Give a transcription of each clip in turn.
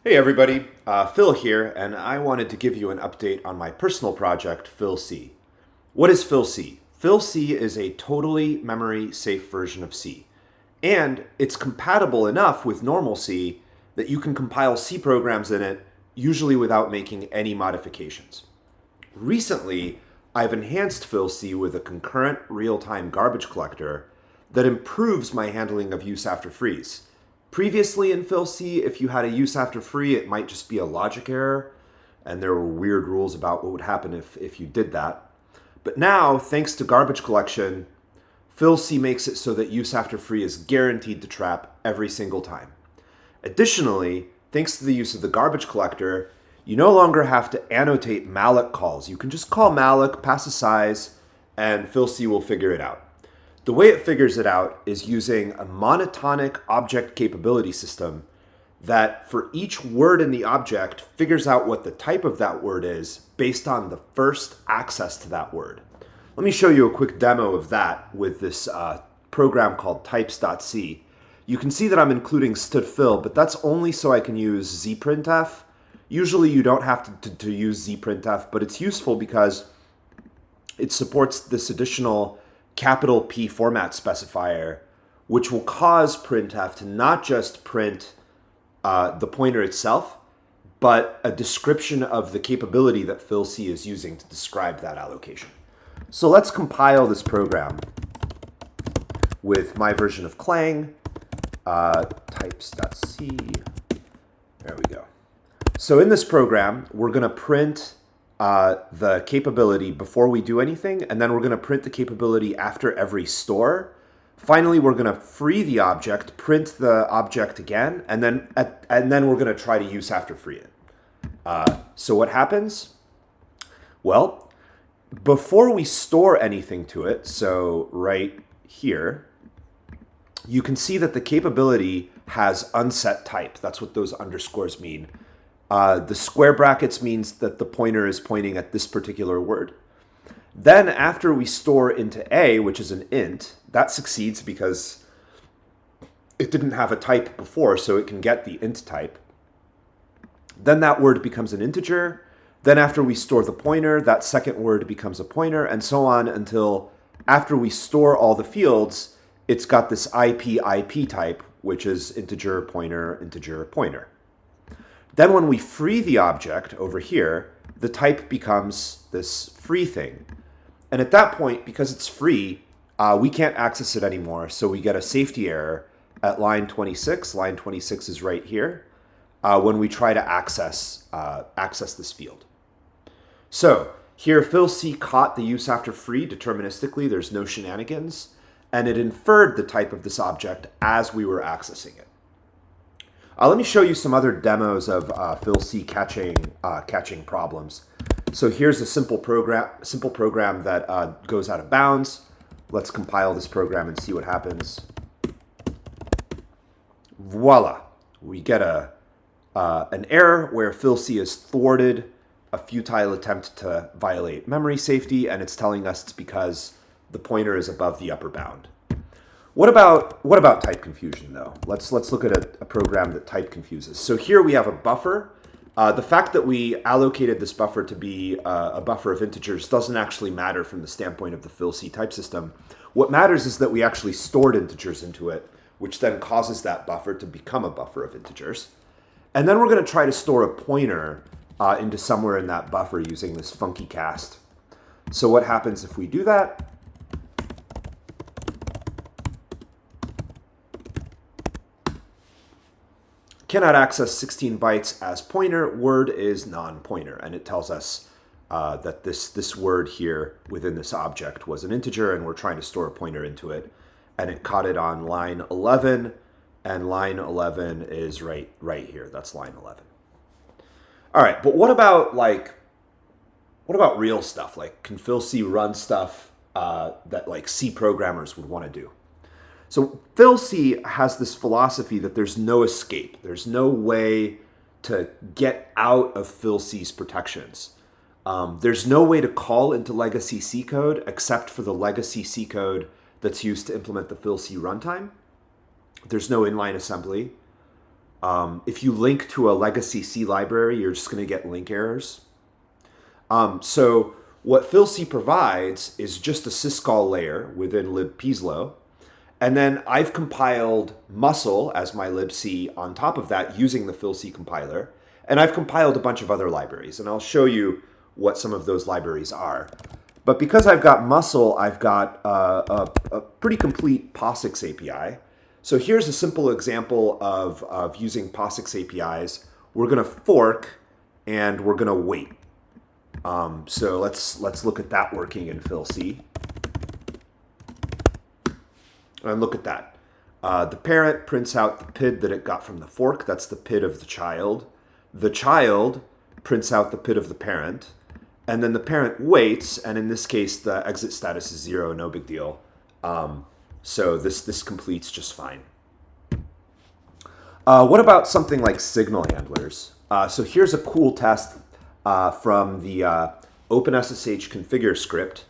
Hey everybody, Phil here, and I wanted to give you an update on my personal project, Fil-C. What is Fil-C? Fil-C is a totally memory safe version of C, and it's compatible enough with normal C that you can compile C programs in it, usually without making any modifications. Recently, I've enhanced Fil-C with a concurrent real-time garbage collector that improves my handling of use after freeze. Previously in Fil-C, if you had a use after free, it might just be a logic error, and there were weird rules about what would happen if you did that. But now, thanks to garbage collection, Fil-C makes it so that use after free is guaranteed to trap every single time. Additionally, thanks to the use of the garbage collector, you no longer have to annotate malloc calls. You can just call malloc, pass a size, and Fil-C will figure it out. The way it figures it out is using a monotonic object capability system that for each word in the object figures out what the type of that word is based on the first access to that word. Let me show you a quick demo of that with this program called types.c. You can see that I'm including stdfil, but that's only so I can use zprintf. Usually you don't have to use zprintf, but it's useful because it supports this additional capital P format specifier, which will cause printf to not just print the pointer itself, but a description of the capability that Fil-C is using to describe that allocation. So let's compile this program with my version of Clang, types.c. There we go. So in this program, we're going to print the capability before we do anything, and then we're going to print the capability after every store. Finally, we're going to free the object, print the object again, and then we're going to try to use after free it. So what happens? Well, before we store anything to it, so right here, you can see that the capability has unset type. That's what those underscores mean. The square brackets means that the pointer is pointing at this particular word. Then after we store into A, which is an int, that succeeds because it didn't have a type before, so it can get the int type. Then that word becomes an integer. Then after we store the pointer, that second word becomes a pointer, and so on until after we store all the fields, it's got this IP type, which is integer, pointer, integer, pointer. Then when we free the object over here, the type becomes this free thing. And at that point, because it's free, we can't access it anymore. So we get a safety error at line 26. Line 26 is right here when we try to access this field. So here, Fil-C caught the use after free deterministically. There's no shenanigans. And it inferred the type of this object as we were accessing it. Let me show you some other demos of Fil-C catching problems. So here's a simple program that goes out of bounds. Let's compile this program and see what happens. Voila, we get an error where Fil-C has thwarted a futile attempt to violate memory safety, and it's telling us it's because the pointer is above the upper bound. What about type confusion, though? Let's look at a program that type confuses. So here we have a buffer. The fact that we allocated this buffer to be a buffer of integers doesn't actually matter from the standpoint of the Fil-C type system. What matters is that we actually stored integers into it, which then causes that buffer to become a buffer of integers. And then we're going to try to store a pointer into somewhere in that buffer using this funky cast. So what happens if we do that? Cannot access 16 bytes as pointer, word is non-pointer, and it tells us that this word here within this object was an integer, and we're trying to store a pointer into it, and it caught it on line 11, and line 11 is right here. That's line 11. All right, but what about real stuff? Like, can Fil-C run stuff that like C programmers would want to do? So Fil-C has this philosophy that there's no escape. There's no way to get out of Fil-C's protections. There's no way to call into legacy C code except for the legacy C code that's used to implement the Fil-C runtime. There's no inline assembly. If you link to a legacy C library, you're just going to get link errors. So what Fil-C provides is just a syscall layer within libpslow. And then I've compiled musl as my libc on top of that using the Fil-C compiler. And I've compiled a bunch of other libraries. And I'll show you what some of those libraries are. But because I've got musl, I've got a pretty complete POSIX API. So here's a simple example of using POSIX APIs. We're going to fork and we're going to wait. So let's look at that working in Fil-C. And look at that. The parent prints out the PID that it got from the fork. That's the PID of the child. The child prints out the PID of the parent. And then the parent waits, and in this case, the exit status is 0, no big deal. So this completes just fine. What about something like signal handlers? So here's a cool test from the OpenSSH configure script.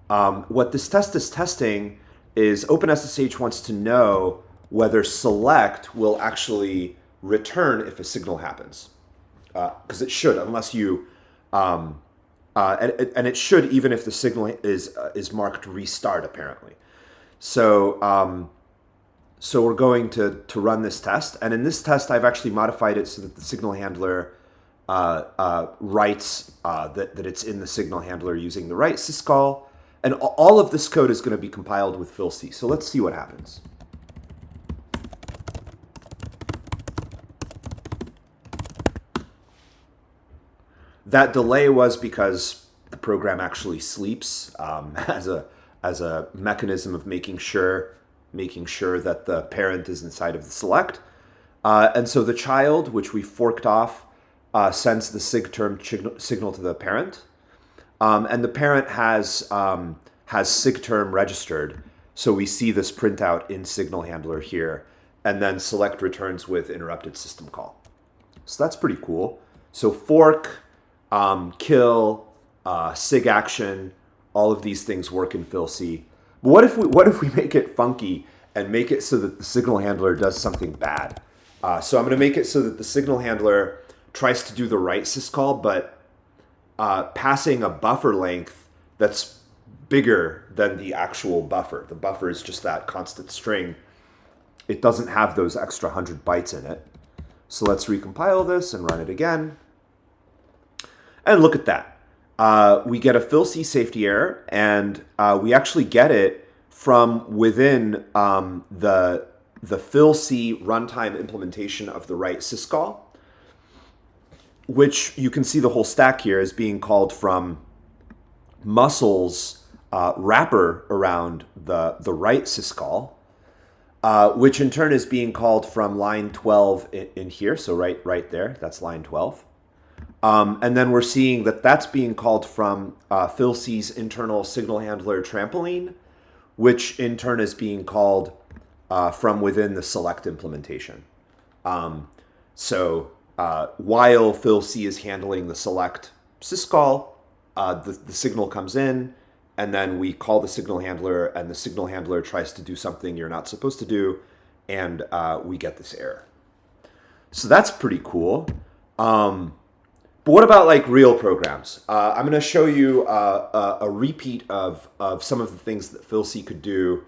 What this test is testing is OpenSSH wants to know whether select will actually return if a signal happens. Because it should, unless you... and it should even if the signal is marked restart, apparently. So so we're going to run this test. And in this test, I've actually modified it so that the signal handler writes that it's in the signal handler using the right syscall. And all of this code is going to be compiled with Fil-C. So let's see what happens. That delay was because the program actually sleeps as a mechanism of making sure that the parent is inside of the select. And so the child, which we forked off, sends the sigterm signal to the parent. And the parent has sigterm registered. So we see this printout in signal handler here. And then select returns with interrupted system call. So that's pretty cool. So fork, kill, sig action, all of these things work in Fil-C. But what if we make it funky and make it so that the signal handler does something bad? So I'm going to make it so that the signal handler tries to do the right syscall, but passing a buffer length that's bigger than the actual buffer. The buffer is just that constant string. It doesn't have those extra 100 bytes in it. So let's recompile this and run it again. And look at that. We get a Fil-C safety error, and we actually get it from within the Fil-C runtime implementation of the right syscall, which you can see the whole stack here is being called from musl's wrapper around the right syscall, which in turn is being called from line 12 in here. So right there, that's line 12. And then we're seeing that that's being called from Fil-C's internal signal handler trampoline, which in turn is being called from within the select implementation. So while Fil-C is handling the select syscall, the signal comes in, and then we call the signal handler, and the signal handler tries to do something you're not supposed to do, and we get this error. So that's pretty cool. But what about like real programs? I'm going to show you a repeat of some of the things that Fil-C could do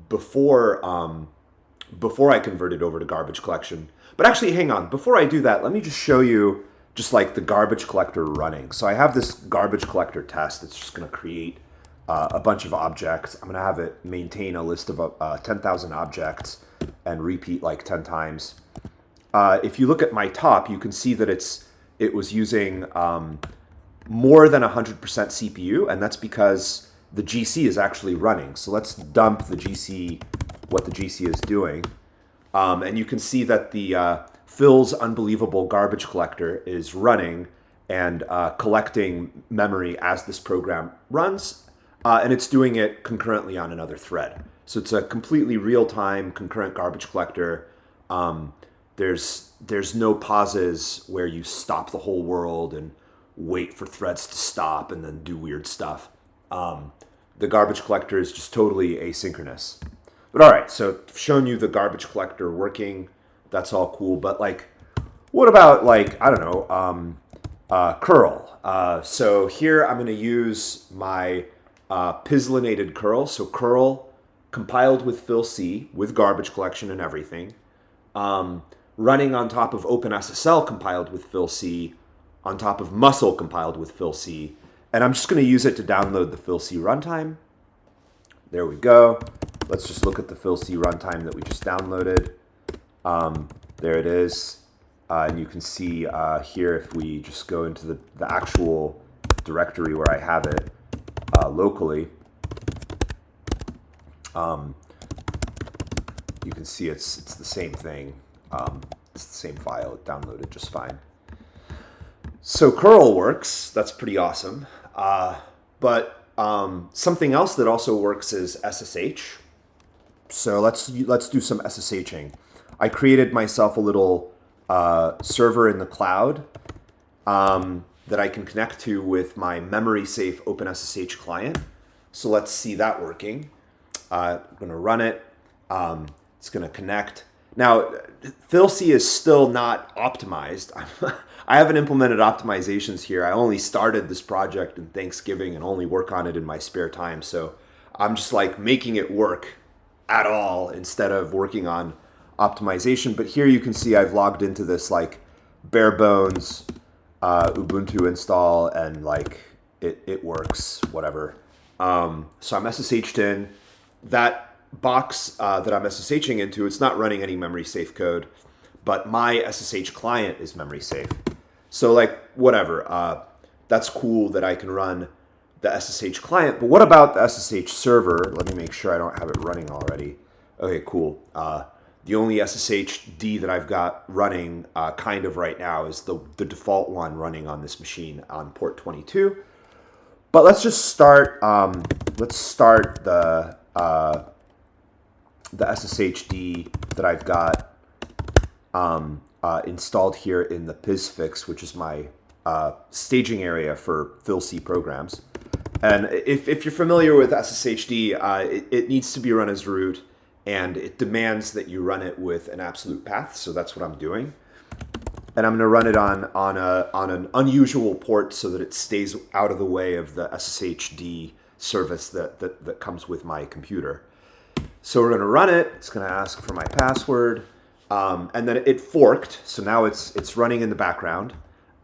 before I converted over to garbage collection. But actually, hang on. Before I do that, let me just show you just like the garbage collector running. So I have this garbage collector test that's just going to create a bunch of objects. I'm going to have it maintain a list of 10,000 objects and repeat like 10 times. If you look at my top, you can see that it was using more than 100% CPU, and that's because the GC is actually running. So let's dump the GC, what the GC is doing. And you can see that the Phil's unbelievable garbage collector is running and collecting memory as this program runs. And it's doing it concurrently on another thread. So it's a completely real-time concurrent garbage collector. There's no pauses where you stop the whole world and wait for threads to stop and then do weird stuff. The garbage collector is just totally asynchronous. But all right, so I've shown you the garbage collector working. That's all cool. But like, what about like, I don't know, curl? So here I'm going to use my pislinated curl. So curl compiled with Fil-C with garbage collection and everything. Running on top of OpenSSL compiled with Fil-C, on top of Muscle compiled with Fil-C. And I'm just going to use it to download the Fil-C runtime. There we go. Let's just look at the Fil-C runtime that we just downloaded. There it is. And you can see here, if we just go into the actual directory where I have it locally, you can see it's the same thing. It's the same file. It downloaded just fine. So curl works. That's pretty awesome. But something else that also works is SSH. So let's do some SSHing. I created myself a little server in the cloud that I can connect to with my memory safe OpenSSH client. So let's see that working. I'm going to run it. It's going to connect. Now, Fil-C is still not optimized. I haven't implemented optimizations here. I only started this project in Thanksgiving and only work on it in my spare time. So I'm just like making it work at all instead of working on optimization. But here you can see I've logged into this like bare bones Ubuntu install, and like it works, whatever. So I'm SSH'd in. That box that I'm SSHing into, it's not running any memory safe code, but my SSH client is memory safe. So like whatever, that's cool that I can run the SSH client. But what about the SSH server? Let me make sure I don't have it running already. Okay, cool. The only SSHD that I've got running kind of right now is the default one running on this machine on port 22. But let's just start. Let's start the SSHD that I've got installed here in the POSIX, which is my staging area for Fil-C programs. And if you're familiar with SSHD, it needs to be run as root, and it demands that you run it with an absolute path. So that's what I'm doing. And I'm going to run it on an unusual port so that it stays out of the way of the SSHD service that comes with my computer. So we're going to run it. It's going to ask for my password. And then it forked. So now it's running in the background.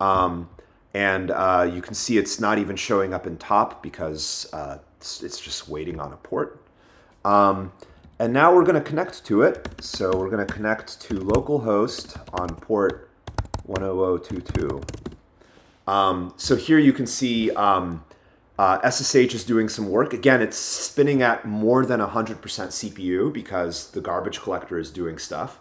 And you can see it's not even showing up in top because it's just waiting on a port. And now we're going to connect to it. So we're going to connect to localhost on port 10022. So here you can see SSH is doing some work. Again, it's spinning at more than 100% CPU because the garbage collector is doing stuff.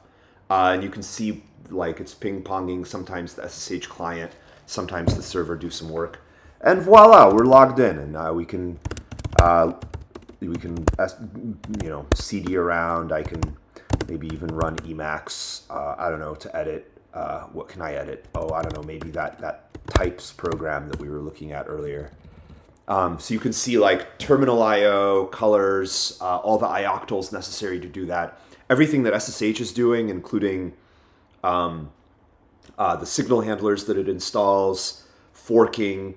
And you can see like it's ping-ponging. Sometimes the SSH client, sometimes the server do some work. And voila, we're logged in, and we can CD around. I can maybe even run Emacs. I don't know, to edit. What can I edit? Oh, I don't know, maybe that types program that we were looking at earlier. So you can see like terminal IO, colors, all the ioctls necessary to do that. Everything that SSH is doing, including the signal handlers that it installs, forking,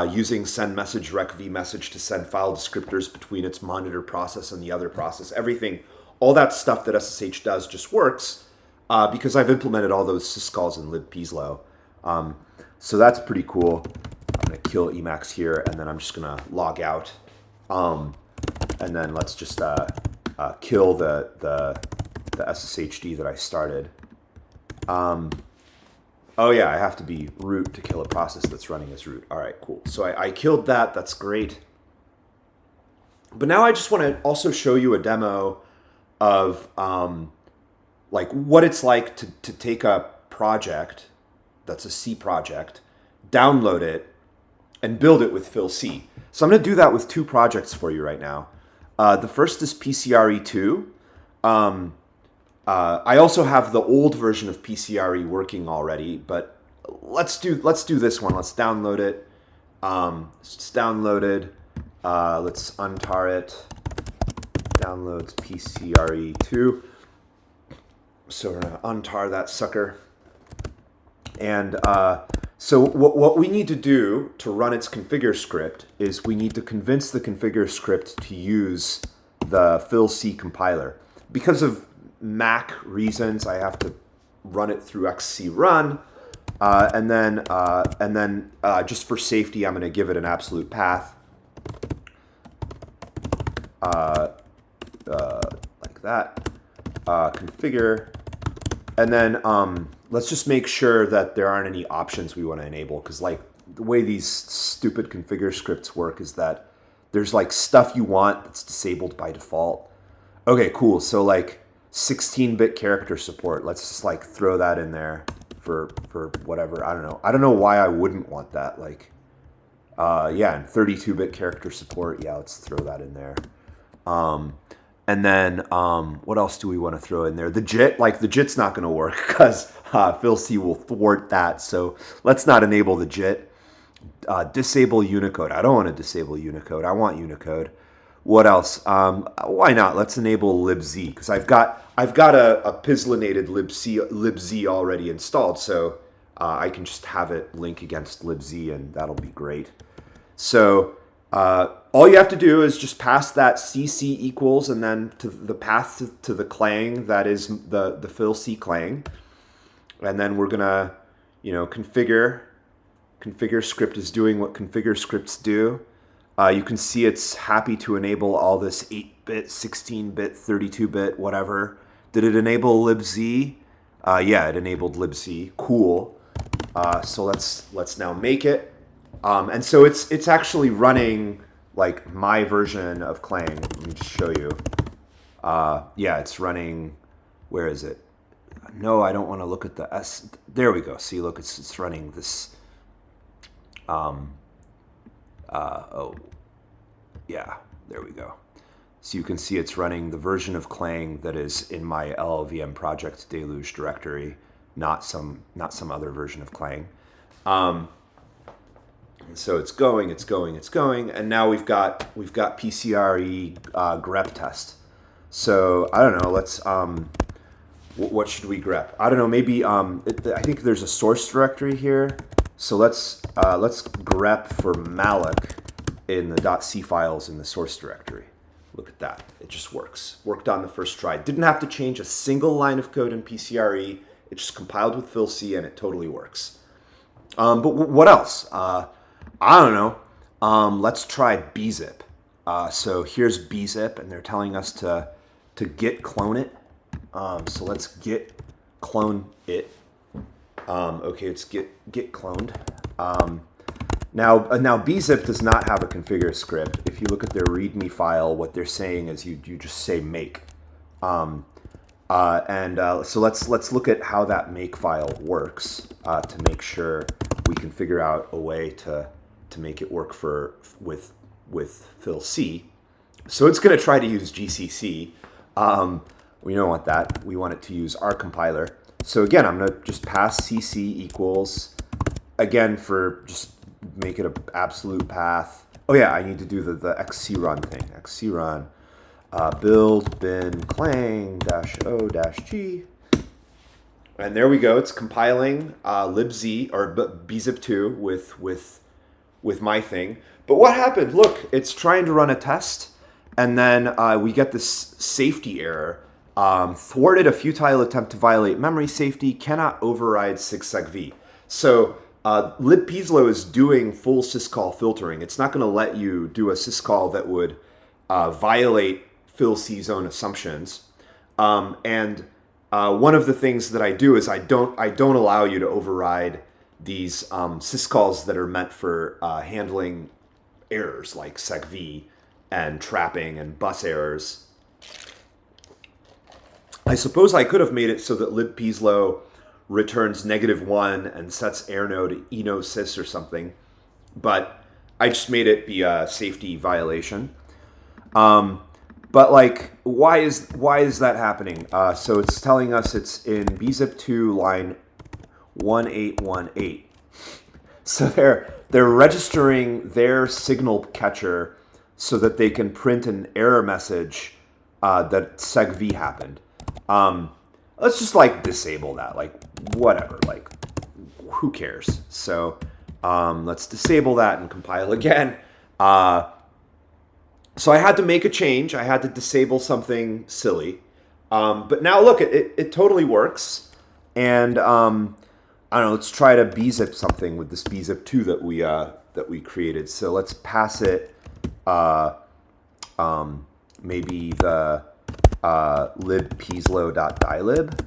using send message rec vmessage to send file descriptors between its monitor process and the other process. Everything, all that stuff that SSH does just works because I've implemented all those syscalls in libpslow. So that's pretty cool. I'm going to kill Emacs here, and then I'm just going to log out. And then let's just kill the SSHD that I started. Oh yeah, I have to be root to kill a process that's running as root. All right, cool. So I killed that. That's great. But now I just want to also show you a demo of like what it's like to take a project that's a C project, download it, and build it with Fil-C. So I'm going to do that with two projects for you right now. The first is PCRE2. I also have the old version of PCRE working already, but let's do this one. Let's download it. It's downloaded. Let's untar it. Downloads PCRE2. So we're gonna untar that sucker. And so what we need to do to run its configure script is we need to convince the configure script to use the Fil-C compiler. Because of Mac reasons, I have to run it through XC run. And then just for safety, I'm going to give it an absolute path. Like that. Configure. And then let's just make sure that there aren't any options we want to enable, because like the way these stupid configure scripts work is that there's like stuff you want that's disabled by default. Okay, cool. So like 16-bit character support. Let's just like throw that in there for whatever. I don't know. I don't know why I wouldn't want that. Like, yeah, and 32-bit character support. Yeah, let's throw that in there. And then what else do we want to throw in there? The JIT, like the JIT's not going to work because Fil-C will thwart that. So let's not enable the JIT. Disable Unicode. I don't want to disable Unicode. I want Unicode. What else? Why not? Let's enable libz, because I've got a pislinated libz already installed, so I can just have it link against libz, and that'll be great. So all you have to do is just pass that cc equals and then to the path to the clang that is the Fil-C clang, and then we're gonna configure script is doing what configure scripts do. You can see it's happy to enable all this 8-bit, 16-bit, 32-bit, whatever. Did it enable libz? Yeah, it enabled libz. Cool. So let's now make it. And so it's actually running like my version of Clang. Let me just show you. Yeah, it's running. Where is it? No, I don't want to look at the S. There we go. See, look, it's running this. Oh, yeah, there we go. So you can see it's running the version of Clang that is in my LLVM project deluge directory, not some other version of Clang. So it's going, and now we've got PCRE grep test. So I don't know. Let's what should we grep? I don't know. Maybe I think there's a source directory here. So let's grep for malloc in the .c files in the source directory. Look at that. It just works. Worked on the first try. Didn't have to change a single line of code in PCRE. It just compiled with Fil-C and it totally works. But what else? I don't know. Let's try bzip. So here's bzip, and they're telling us to git clone it. So let's git clone it. Okay, it's git cloned. Now bzip does not have a configure script. If you look at their README file, what they're saying is you just say make. So let's look at how that make file works to make sure we can figure out a way to make it work with Fil-C. So it's going to try to use GCC. We don't want that. We want it to use our compiler. So again, I'm going to just pass cc equals, again, for just make it an absolute path. Oh yeah, I need to do the xcrun thing. Xcrun build bin clang -o-g. And there we go. It's compiling libz or bzip2 with my thing. But what happened? Look, it's trying to run a test, and then we get this safety error. Thwarted a futile attempt to violate memory safety, cannot override sigsegv. So libpslo is doing full syscall filtering. It's not going to let you do a syscall that would violate Fil-C's own assumptions. And one of the things that I do is I don't allow you to override these syscalls that are meant for handling errors like segv and trapping and bus errors. I suppose I could have made it so that libpslo returns -1 and sets error node enosys or something, but I just made it be a safety violation. But like, why is that happening? So it's telling us it's in bzip2 line 1818. So they're registering their signal catcher so that they can print an error message that segv happened. let's just like disable that, like whatever, like who cares? So let's disable that and compile again. So I had to make a change. I had to disable something silly. But now look, it totally works. And I don't know, let's try to bzip something with this bzip2 that we created. So let's pass it maybe the libpslow.dylib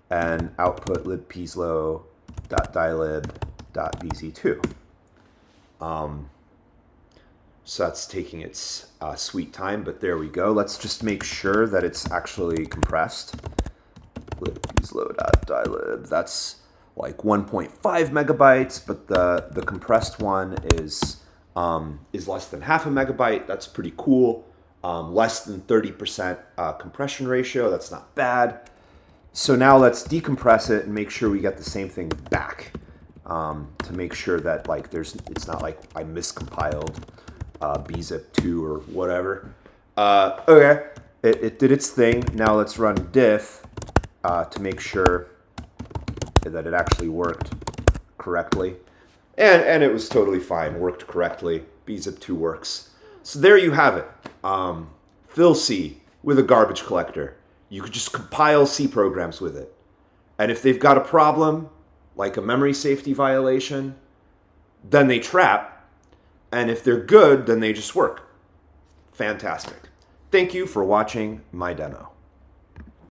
and output libpslow.dylib.bz2. So that's taking its sweet time, but there we go. Let's just make sure that it's actually compressed. libpslow.dylib, that's like 1.5 megabytes, but the compressed one is less than half a megabyte. That's pretty cool. Less than 30% compression ratio. That's not bad. So now let's decompress it and make sure we get the same thing back to make sure that like it's not like I miscompiled bzip2 or whatever. Okay, it did its thing. Now let's run diff to make sure that it actually worked correctly. And it was totally fine, worked correctly. bzip2 works. So there you have it. Fil-C with a garbage collector. You could just compile C programs with it. And if they've got a problem, like a memory safety violation, then they trap. And if they're good, then they just work. Fantastic. Thank you for watching my demo.